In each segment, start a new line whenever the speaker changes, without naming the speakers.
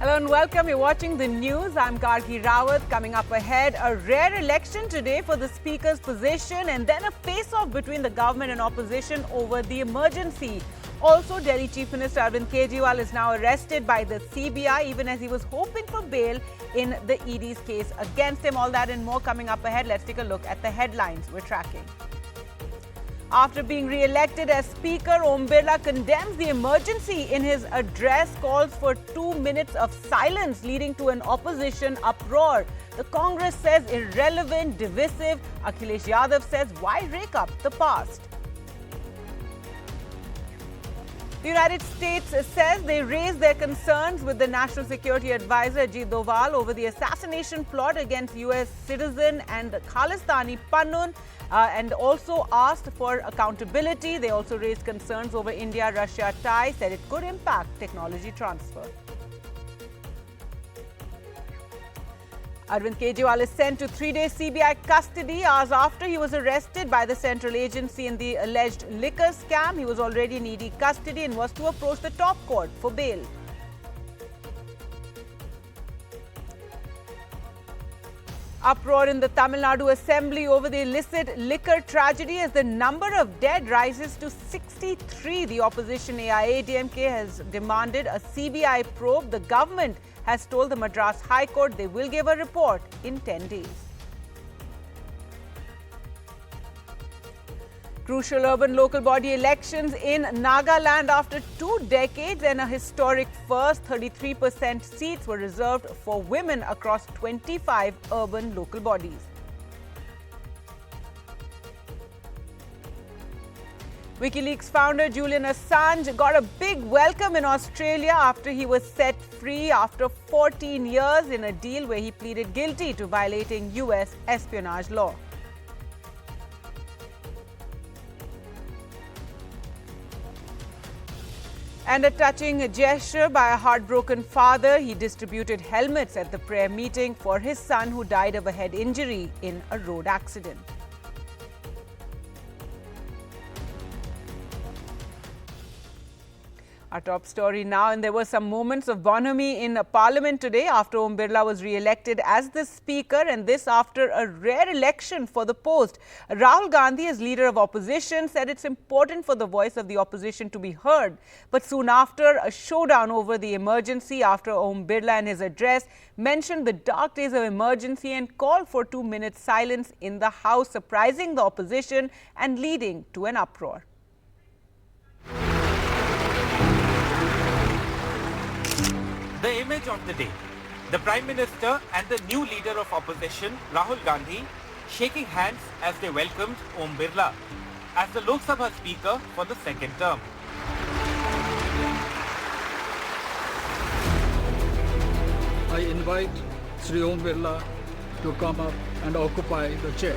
Hello and welcome. You're watching the news. I'm Gargi Rawat. Coming up ahead, a rare election today for the Speaker's position and then a face-off between the government and opposition over the emergency. Also, Delhi Chief Minister Arvind Kejriwal is now arrested by the CBI even as he was hoping for bail in the ED's case against him. All that and more coming up ahead. Let's take a look at the headlines we're tracking. After being re-elected as Speaker, Om Birla condemns the emergency in his address, calls for 2 minutes of silence, leading to an opposition uproar. The Congress says irrelevant, divisive. Akhilesh Yadav says, why rake up the past? The United States says they raised their concerns with the National Security Advisor Ajit Doval over the assassination plot against US citizen and Khalistani Pannun and also asked for accountability. They also raised concerns over India-Russia tie, said it could impact technology transfer. Arvind Kejriwal is sent to 3-day CBI custody hours after he was arrested by the central agency in the alleged liquor scam. He was already in ED custody and was to approach the top court for bail. Uproar in the Tamil Nadu Assembly over the illicit liquor tragedy as the number of dead rises to 63. The opposition AIADMK has demanded a CBI probe. The government has told the Madras High Court they will give a report in 10 days. Crucial urban local body elections in Nagaland after 2 decades and a historic first. 33% seats were reserved for women across 25 urban local bodies. WikiLeaks founder Julian Assange got a big welcome in Australia after he was set free after 14 years in a deal where he pleaded guilty to violating US espionage law. And a touching gesture by a heartbroken father, he distributed helmets at the prayer meeting for his son who died of a head injury in a road accident. Our top story now, and there were some moments of bonhomie in Parliament today after Om Birla was re-elected as the Speaker, and this after a rare election for the post. Rahul Gandhi, as leader of opposition, said it's important for the voice of the opposition to be heard. But soon after, a showdown over the emergency after Om Birla in his address mentioned the dark days of emergency and called for 2 minutes silence in the House, surprising the opposition and leading to an uproar.
The image of the day, the Prime Minister and the new leader of opposition, Rahul Gandhi, shaking hands as they welcomed Om Birla as the Lok Sabha Speaker for the second term.
I invite Sri Om Birla to come up and occupy the chair.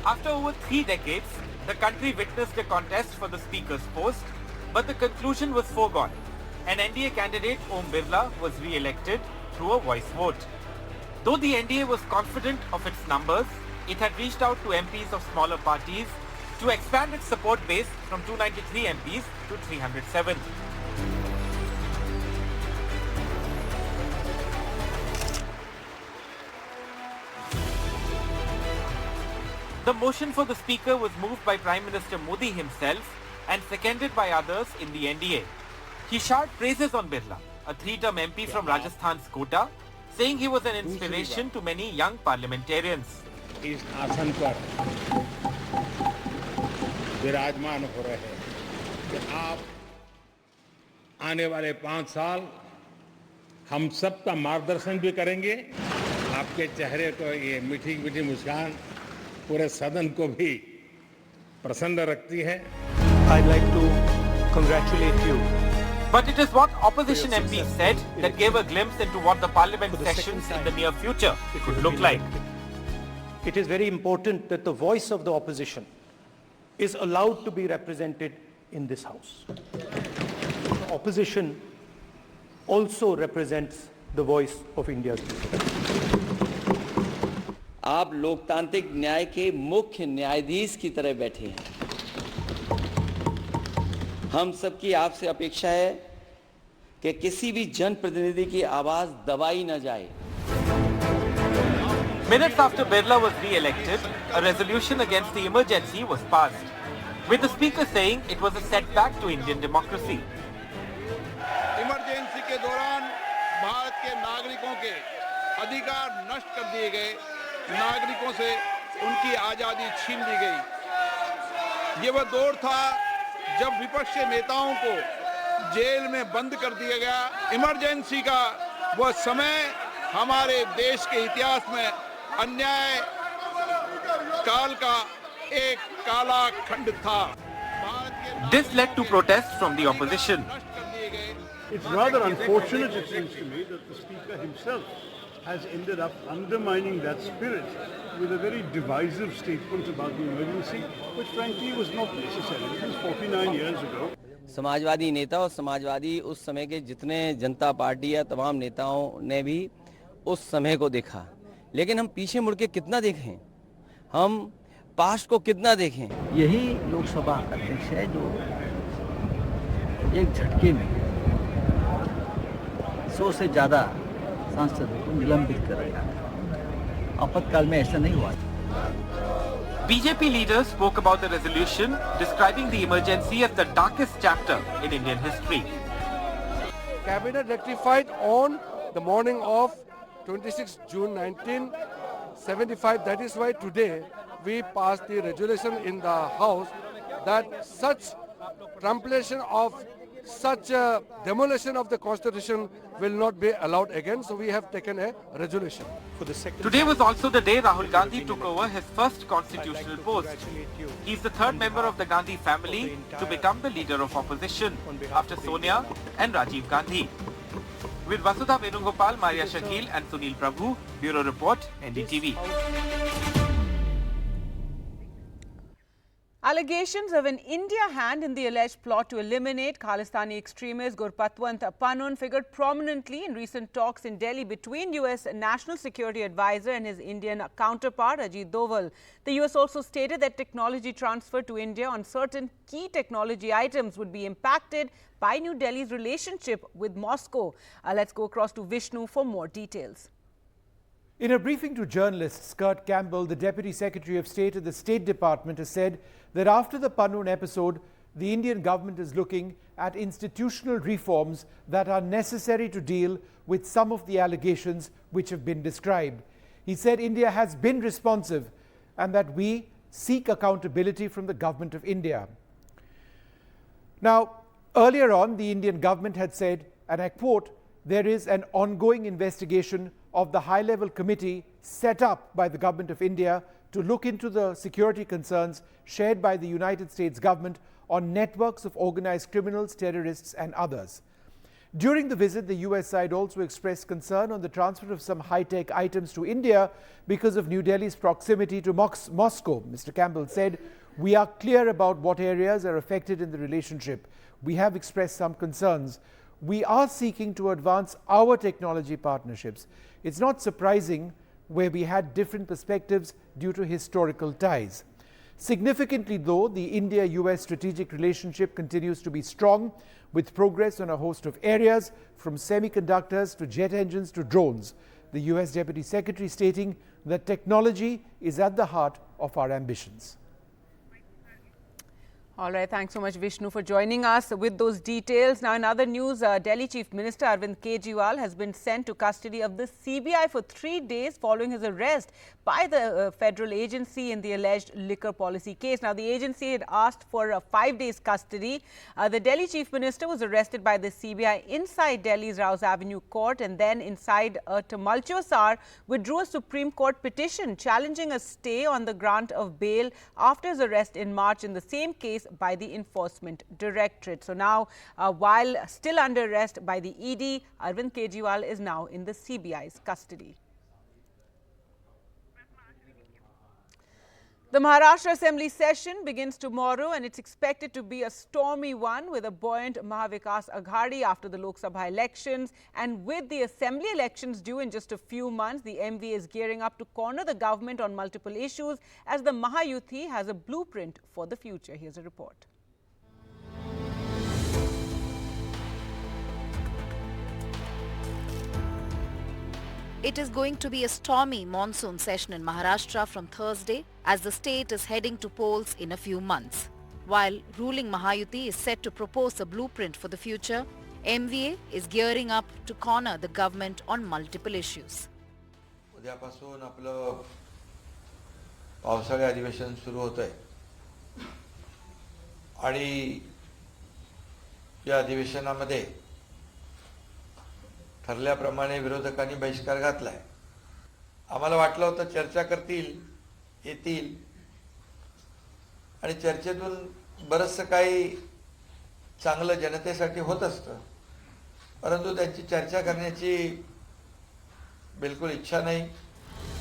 After over 3 decades, the country witnessed a contest for the Speaker's post, but the conclusion was foregone. An NDA candidate, Om Birla, was re-elected through a voice vote. Though the NDA was confident of its numbers, it had reached out to MPs of smaller parties to expand its support base from 293 MPs to 307. The motion for the Speaker was moved by Prime Minister Modi himself and seconded by others in the NDA. He showered praises on Birla, a 3-term MP from Rajasthan's Kota, saying he was an inspiration to many young parliamentarians.
इस आसन पर विराजमान हो रहे हैं कि आप आने वाले 5 साल हम सबका मार्गदर्शन भी करेंगे. आपके चेहरे को ये मीठी मीठी मुस्कान पूरे सदन को भी प्रसन्न रखती है.
I'd like to congratulate you.
But it is what opposition MPs said that gave a glimpse into what the parliament sessions in the near future could look like.
It is very important that the voice of the opposition is allowed to be represented in this house. The opposition also represents the voice of India's people.
आप लोकतांत्रिक न्याय के मुख्य न्यायाधीश की तरह बैठे हैं. हम सबकी आपसे अपेक्षा है कि किसी भी जनप्रतिनिधि की आवाज दबाई न जाए।
Minutes after Birla was re-elected, a resolution against the emergency was passed, with the speaker saying it was a setback to Indian democracy.
Emergency के दौरान भारत के नागरिकों के अधिकार नष्ट कर दिए गए, नागरिकों से उनकी आजादी छीन ली गई। ये वह दौर था जब विपक्षी नेताओं को जेल में बंद कर दिया गया। इमरजेंसी का वह समय हमारे देश के इतिहास में अन्याय काल का एक काला खंड था।
This led to protests from the opposition.
It's rather unfortunate, it seems to me, that the Speaker himself has ended up undermining that spirit with a very divisive statement about the emergency, which frankly was not necessary. This was 49 years ago.
Samajwadi नेता और समाजवादी उस समय के जितने जनता party या तमाम नेताओं ने भी उस समय को देखा, लेकिन हम पीछे मुड़ के कितना देखें, हम पास्ट को कितना देखें।
यही लोकसभा अध्यक्ष है जो एक झटके में 100 से ज़्यादा सांसदों को निलंबित कर रहा है। आपातकाल में ऐसा नहीं हुआ।
BJP leaders spoke about the resolution, describing the emergency as the darkest chapter in Indian history.
Cabinet rectified on the morning of 26 June 1975. That is why today we passed the resolution in the House that such trumpulation of such demolition of the Constitution will not be allowed again. So we have taken a resolution.
Today was also the day Rahul Gandhi took over his first constitutional post. He is the third member of the Gandhi family to become the leader of opposition after Sonia and Rajiv Gandhi. With Vasudha Venugopal, Maria Shakil and Sunil Prabhu, Bureau Report, NDTV.
Allegations of an India hand in the alleged plot to eliminate Khalistani extremist Gurpatwant Panun figured prominently in recent talks in Delhi between US National Security Advisor and his Indian counterpart Ajit Doval. The US also stated that technology transfer to India on certain key technology items would be impacted by New Delhi's relationship with Moscow. Let's go across to Vishnu for more details.
In a briefing to journalists, Kurt Campbell, the Deputy Secretary of State at the State Department, has said that after the Panun episode, the Indian government is looking at institutional reforms that are necessary to deal with some of the allegations which have been described. He said India has been responsive and that we seek accountability from the government of India. Now, earlier on, the Indian government had said, and I quote, there is an ongoing investigation of the high-level committee set up by the government of India to look into the security concerns shared by the United States government on networks of organized criminals, terrorists and others. During the visit, the US side also expressed concern on the transfer of some high-tech items to India because of New Delhi's proximity to Moscow. Mr. Campbell said, we are clear about what areas are affected in the relationship. We have expressed some concerns. We are seeking to advance our technology partnerships. It's not surprising where we had different perspectives due to historical ties. Significantly though, the India-US strategic relationship continues to be strong with progress on a host of areas from semiconductors to jet engines to drones. The US Deputy Secretary stating that technology is at the heart of our ambitions.
All right, thanks so much, Vishnu, for joining us with those details. Now, in other news, Delhi Chief Minister Arvind Kejriwal has been sent to custody of the CBI for 3 days following his arrest by the federal agency in the alleged liquor policy case. Now, the agency had asked for 5 days custody. The Delhi Chief Minister was arrested by the CBI inside Delhi's Rouse Avenue court and then inside a tumultuous hour withdrew a Supreme Court petition challenging a stay on the grant of bail after his arrest in March in the same case by the Enforcement Directorate. So now, while still under arrest by the ED, Arvind Kejriwal is now in the CBI's custody. The Maharashtra Assembly session begins tomorrow and it's expected to be a stormy one with a buoyant Mahavikas Aghadi after the Lok Sabha elections. And with the Assembly elections due in just a few months, the MV is gearing up to corner the government on multiple issues as the Mahayuti has a blueprint for the future. Here's a report.
It is going to be a stormy monsoon session in Maharashtra from Thursday as the state is heading to polls in a few months. While ruling Mahayuti is set to propose a blueprint for the future, MVA is gearing up to corner the government on multiple issues.
उद्यापासून आपलं पावसाळी अधिवेशन सुरू होतंय आणि या अधिवेशनामध्ये ठरल्याप्रमाणे विरोधकांनी बहिष्कार घातलाय. आम्हाला वाटलं होतं चर्चा करतील, येतील आणि चर्चेतून बरंचसं काही चांगलं जनतेसाठी होत असतं, परंतु त्यांची चर्चा करण्याची बिलकुल इच्छा नाही.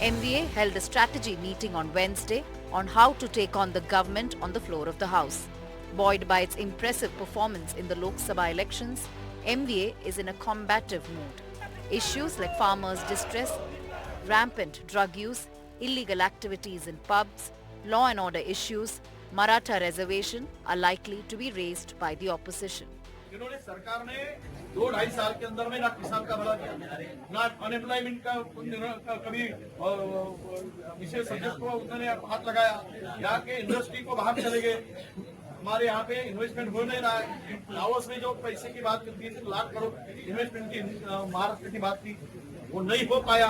MVA held a strategy meeting on Wednesday on how to take on the government on the floor of the House. Buoyed by its impressive performance in the Lok Sabha elections, MVA is in a combative mood. Issues like farmers' distress, rampant drug use, illegal activities in pubs, law and order issues, Maratha reservation are likely to be raised by the opposition.
इन्होंने सरकार ने 2-2.5 साल के अंदर में ना किसान का भला किया, ना अनएम्प्लॉयमेंट का कभी विशेष सब्जेक्ट को उन्होंने हाथ लगाया. यहाँ के इंडस्ट्री को बाहर चले गए. हमारे यहाँ पे इन्वेस्टमेंट हो नहीं रहा है. लाओस में जो पैसे की बात करती है 3 लाख करोड़ इन्वेस्टमेंट की महाराष्ट्र की बात की, वो नहीं हो पाया.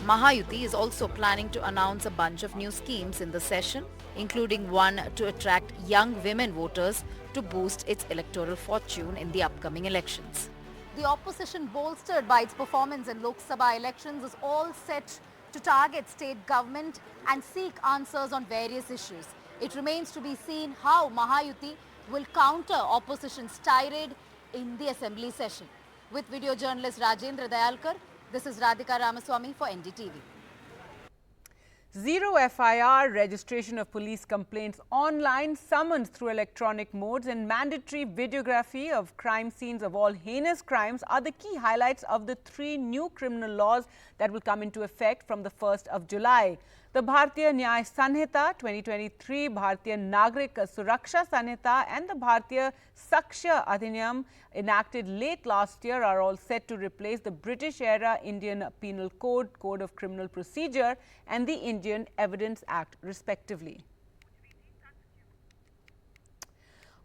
Mahayuti is also planning to announce a bunch of new schemes in the session, including one to attract young women voters to boost its electoral fortune in the upcoming elections. The opposition, bolstered by its performance in Lok Sabha elections, is all set to target state government and seek answers on various issues. It remains to be seen how Mahayuti will counter opposition's tirade in the assembly session. With video journalist Rajendra Dayalkar, this is Radhika Ramaswamy for NDTV.
Zero FIR, registration of police complaints online, summons through electronic modes and mandatory videography of crime scenes of all heinous crimes are the key highlights of the 3 new criminal laws that will come into effect from the 1st of July. The Bharatiya Nyaya Sanhita 2023, Bharatiya Nagrik Suraksha Sanhita and the Bharatiya Sakshya Adhiniyam enacted late last year are all set to replace the British-era Indian Penal Code, Code of Criminal Procedure and the Indian Evidence Act respectively.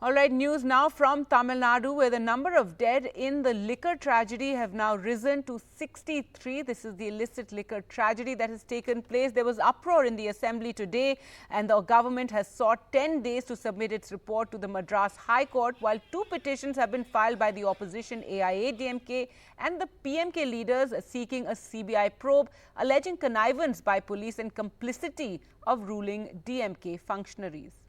All right, news now from Tamil Nadu, where the number of dead in the liquor tragedy have now risen to 63. This is the illicit liquor tragedy that has taken place. There was uproar in the assembly today and the government has sought 10 days to submit its report to the Madras High Court, while 2 petitions have been filed by the opposition AIADMK and the PMK leaders seeking a CBI probe, alleging connivance by police and complicity of ruling DMK functionaries.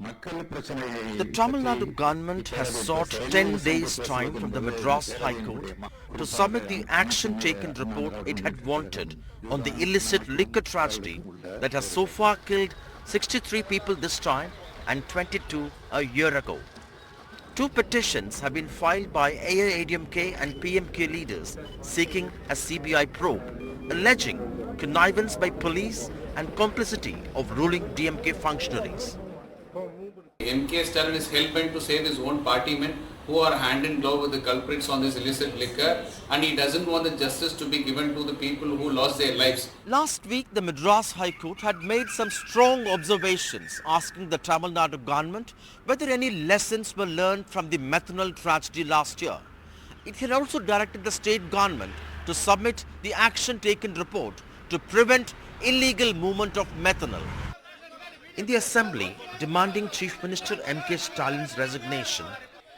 The Tamil Nadu government has sought 10 days' time from the Madras High Court to submit the action-taken report it had wanted on the illicit liquor tragedy that has so far killed 63 people this time and 22 a year ago. 2 petitions have been filed by AIADMK and PMK leaders seeking a CBI probe, alleging connivance by police and complicity of ruling DMK functionaries.
MK Stalin is hell-bent to save his own party men who are hand in glove with the culprits on this illicit liquor, and he doesn't want the justice to be given to the people who lost their lives.
Last week, the Madras High Court had made some strong observations asking the Tamil Nadu government whether any lessons were learned from the methanol tragedy last year. It had also directed the state government to submit the action-taken report to prevent illegal movement of methanol. In the assembly, demanding Chief Minister MK Stalin's resignation,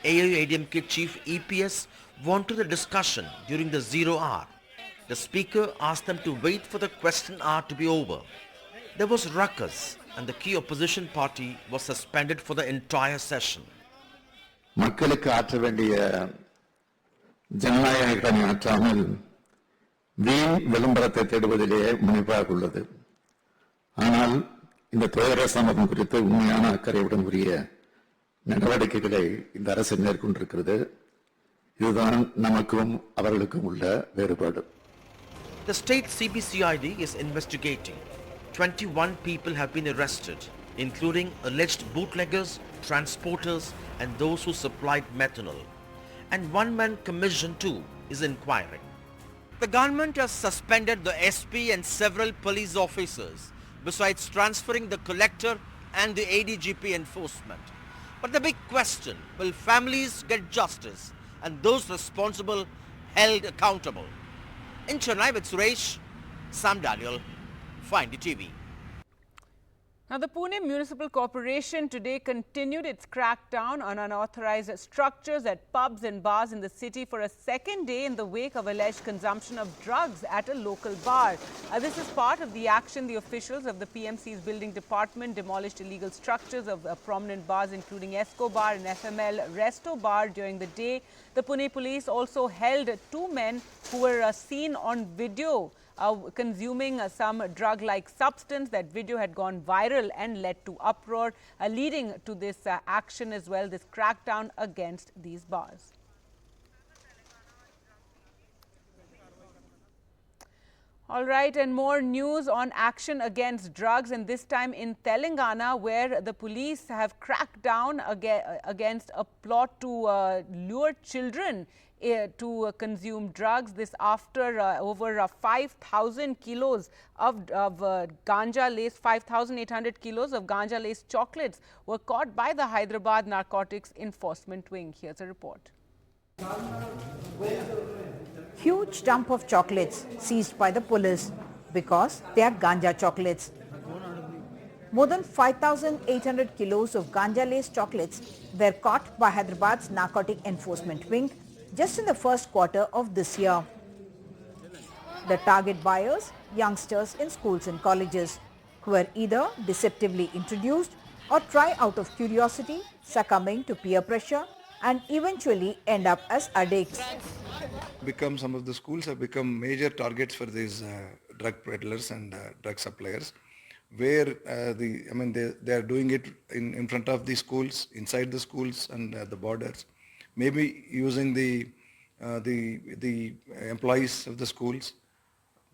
AIADMK Chief EPS wanted a discussion during the 0 hour. The Speaker asked them to wait for the question hour to be over. There was ruckus and the key opposition party was suspended for the entire session.
மக்களுக்கு ஆற்ற வேண்டிய ஜனநாயக கடமை ஆற்றாமல் வீண் விளம்பரத்தை தேடுவதிலேயே முனைப்பாக உள்ளது. ஆனால் இந்த துயர சம்பவம் குறித்து உண்மையான அக்கறையுடன் உரிய நடவடிக்கைகளை இந்த அரசு மேற்கொண்டிருக்கிறது. இதுதான் நமக்கும் அவர்களுக்கும் உள்ள வேறுபாடு.
The state CBCID is investigating. 21 people have been arrested, including alleged bootleggers, transporters and those who supplied methanol. And one-man commission too is inquiring. The government has suspended the SP and several police officers, besides transferring the collector and the ADGP enforcement. But the big question, will families get justice and those responsible held accountable? In Chennai with Suresh, Sam Daniel, Find TV.
Now, the Pune Municipal Corporation today continued its crackdown on unauthorized structures at pubs and bars in the city for a second day in the wake of alleged consumption of drugs at a local bar. This is part of the action the officials of the PMC's building department demolished illegal structures of prominent bars including Esco Bar and FML Resto Bar during the day. The Pune police also held two men who were seen on video consuming some drug-like substance. That video had gone viral and led to uproar, leading to this action as well, this crackdown against these bars. All right, and more news on action against drugs, and this time in Telangana, where the police have cracked down against a plot to lure children to consume drugs. This after over 5,000 kilos of ganja-laced, 5,800 kilos of ganja-laced chocolates were caught by the Hyderabad Narcotics Enforcement Wing. Here's a report.
Huge dump of chocolates seized by the police because they are ganja chocolates. More than 5,800 kilos of ganja-laced chocolates were caught by Hyderabad's Narcotic Enforcement Wing just in the first quarter of this year. The target buyers, youngsters in schools and colleges, who were either deceptively introduced or try out of curiosity, succumbing to peer pressure and eventually end up as addicts.
Some of the schools have become major targets for these drug peddlers and drug suppliers, where they are doing it in front of the schools, inside the schools and the borders. Maybe using the employees of the schools,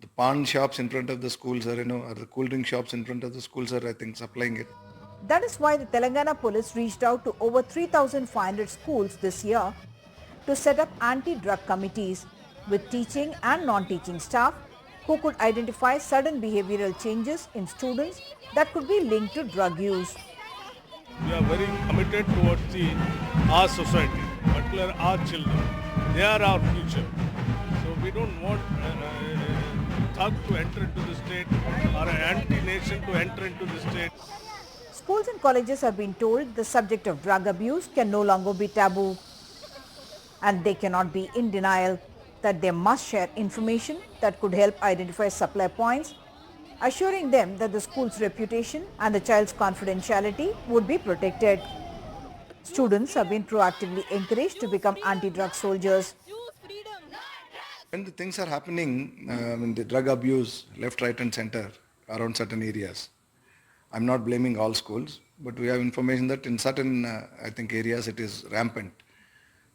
the pawn shops in front of the schools, or the cool drink shops in front of the schools are, I think, supplying it.
That is why the Telangana police reached out to over 3,500 schools this year to set up anti-drug committees with teaching and non-teaching staff who could identify sudden behavioral changes in students that could be linked to drug use.
We are very committed towards our society, particularly our children. They are our future. So we don't want thug to enter into the state or an anti-nation to enter into the state.
Schools and colleges have been told the subject of drug abuse can no longer be taboo, and they cannot be in denial that they must share information that could help identify supply points, assuring them that the school's reputation and the child's confidentiality would be protected. Students have been proactively encouraged to become anti-drug soldiers.
When the things are happening, the drug abuse left, right and center around certain areas, I'm not blaming all schools, but we have information that in certain, I think, areas it is rampant.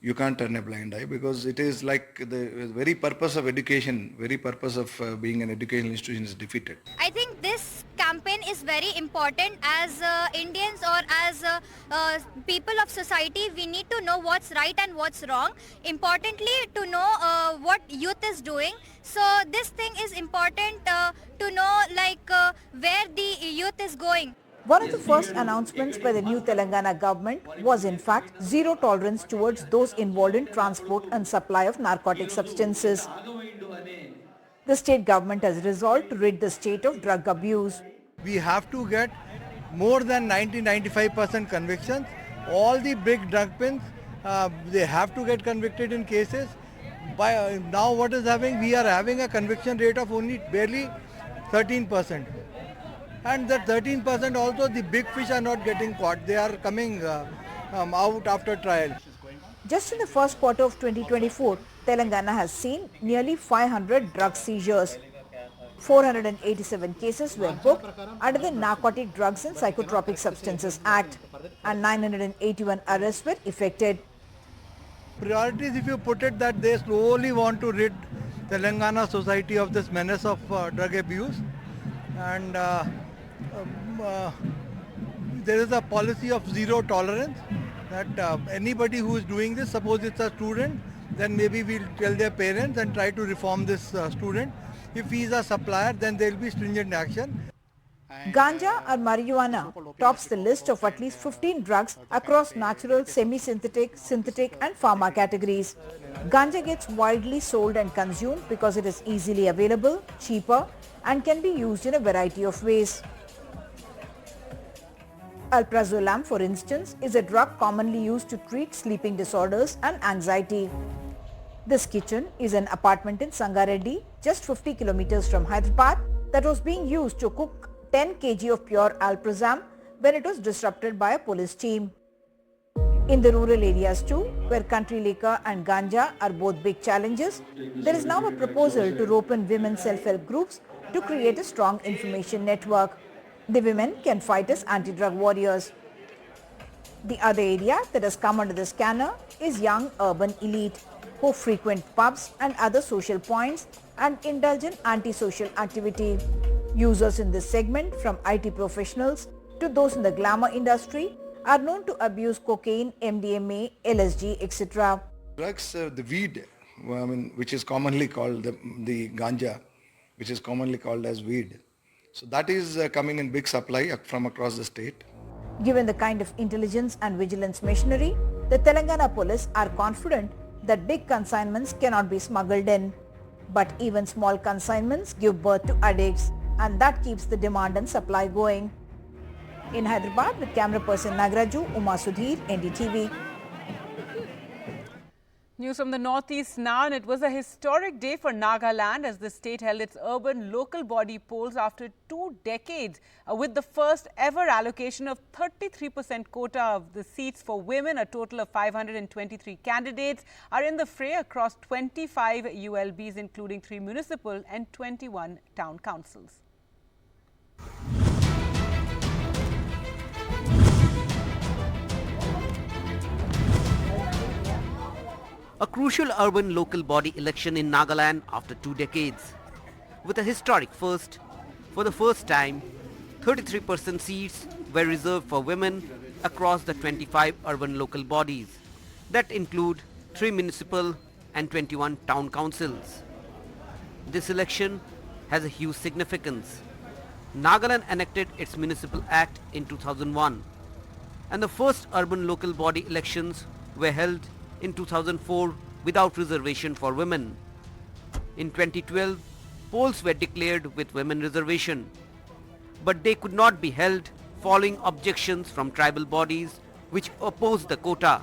You can't turn a blind eye because it is like the very purpose of education, very purpose of being an educational institution is defeated.
I think this campaign is very important as Indians or as people of society. We need to know what's right and what's wrong. Importantly, to know what youth is doing. So this thing is important to know where the youth is going.
One of the first announcements by the new Telangana government was in fact zero tolerance towards those involved in transport and supply of narcotic substances. The state government has resolved to rid the state of drug abuse.
We have to get more than 90-95% convictions. All the big drug pins, they have to get convicted in cases. By now what is happening, we are having a conviction rate of only barely 13%. And that 13% also the big fish are not getting caught. They are coming out after trial.
Just in the first quarter of 2024, Telangana has seen nearly 500 drug seizures. 487 cases were booked under the Narcotic Drugs and Psychotropic Substances Act and 981 arrests were effected.
Priorities, if you put it that they slowly want to rid Telangana society of this menace of drug abuse, and there is a policy of zero tolerance that anybody who is doing this, suppose it's a student, then maybe we'll tell their parents and try to reform this student. If he is a supplier, then there will be stringent action.
Ganja or marijuana tops the list of at least 15 drugs across natural, semi-synthetic, synthetic and pharma categories. Ganja gets widely sold and consumed because it is easily available, cheaper and can be used in a variety of ways. Alprazolam, for instance, is a drug commonly used to treat sleeping disorders and anxiety. This kitchen is an apartment in Sangareddy, just 50 kilometers from Hyderabad, that was being used to cook 10 kg of pure alprazolam when it was disrupted by a police team. In the rural areas too, where country liquor and ganja are both big challenges, there is now a proposal to rope in women self-help groups to create a strong information network. The women can fight as anti-drug warriors. The other area that has come under the scanner is young urban elite who frequent pubs and other social points and indulge in antisocial activity. Users in this segment, from IT professionals to those in the glamour industry, are known to abuse cocaine, MDMA, LSD, etc.
Drugs, the weed, which is commonly called the ganja, which is commonly called as weed. So that is coming in big supply from across the state.
Given the kind of intelligence and vigilance machinery, the Telangana police are confident that big consignments cannot be smuggled in. But even small consignments give birth to addicts, and that keeps the demand and supply going. In Hyderabad, with camera person Nagraju, Uma Sudhir, NDTV.
News from the northeast now, and it was a historic day for Nagaland as the state held its urban local body polls after 2 decades with the first ever allocation of 33% quota of the seats for women. A total of 523 candidates are in the fray across 25 ULBs, including 3 municipal and 21 town councils.
A crucial urban local body election in Nagaland after 2 decades. With a historic first, for the first time, 33% seats were reserved for women across the 25 urban local bodies that include 3 municipal and 21 town councils. This election has a huge significance. Nagaland enacted its Municipal Act in 2001, and the first urban local body elections were held in 2004 without reservation for women. In 2012, polls were declared with women reservation, but they could not be held following objections from tribal bodies which opposed the quota.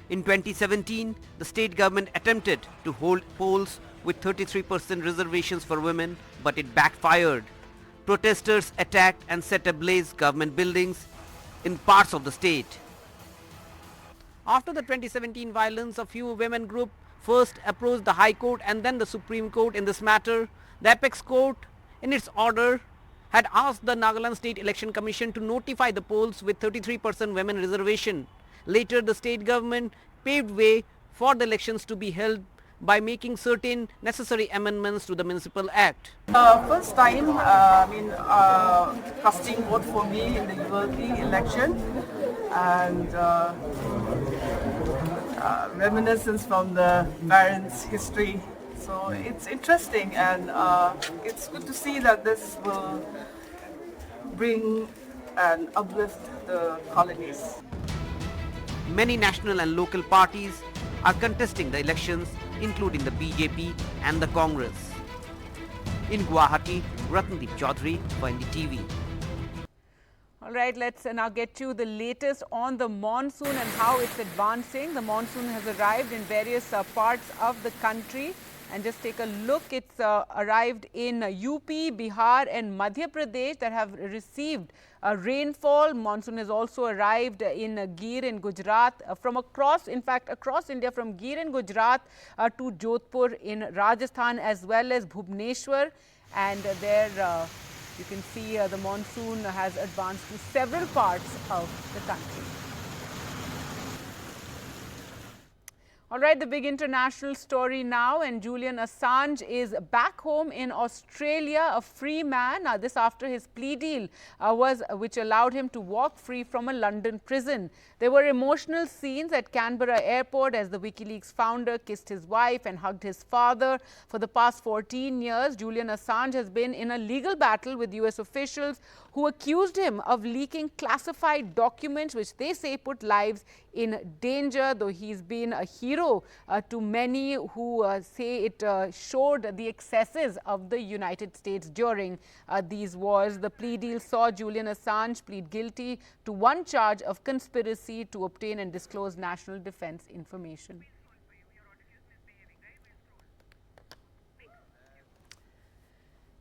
In 2017, the state government attempted to hold polls with 33% reservations for women, but it backfired. Protesters attacked and set ablaze government buildings in parts of the state. After the 2017 violence, a few women groups first approached the High Court and then the Supreme Court in this matter. The Apex Court, in its order, had asked the Nagaland State Election Commission to notify the polls with 33% women reservation. Later, the state government paved way for the elections to be held by making certain necessary amendments to the Municipal Act.
First time, casting vote for me in the ULP election, and reminiscence from the parents' history. So it's interesting, and it's good to see that this will bring and uplift the colonies.
Many national and local parties are contesting the elections, including the BJP and the Congress. In Guwahati, Ratndeep Chaudhary for NDTV.
All right, let's now get to the latest on the monsoon and how it's advancing. The monsoon has arrived in various parts of the country. And just take a look, it's arrived in UP, Bihar and Madhya Pradesh that have received rainfall. Monsoon has also arrived in Gir in Gujarat, from across India, from Gir in Gujarat to Jodhpur in Rajasthan, as well as Bhubaneswar. And there you can see the monsoon has advanced to several parts of the country. All right, the big international story now, and Julian Assange is back home in Australia, a free man. This after his plea deal which allowed him to walk free from a London prison. There were emotional scenes at Canberra airport as the WikiLeaks founder kissed his wife and hugged his father. For the past 14 years, Julian Assange has been in a legal battle with US officials who accused him of leaking classified documents which they say put lives in danger, though he's been a hero to many who say it showed the excesses of the United States during these wars. The plea deal saw Julian Assange plead guilty to one charge of conspiracy to obtain and disclose national defense information.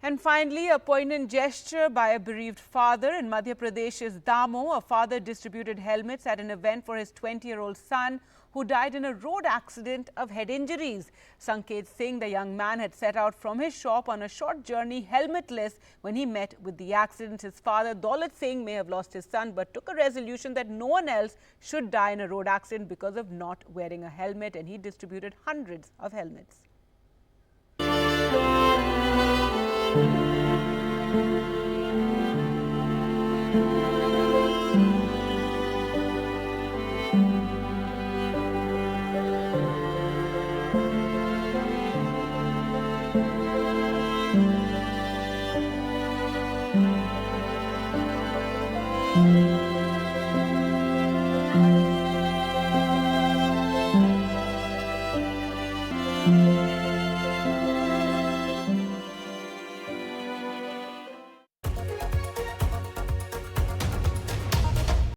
And finally, a poignant gesture by a bereaved father in Madhya Pradesh's Damo. A father distributed helmets at an event for his 20-year-old son who died in a road accident of head injuries. Sanket Singh, the young man, had set out from his shop on a short journey helmetless when he met with the accident. His father, Daulat Singh, may have lost his son but took a resolution that no one else should die in a road accident because of not wearing a helmet, and he distributed hundreds of helmets.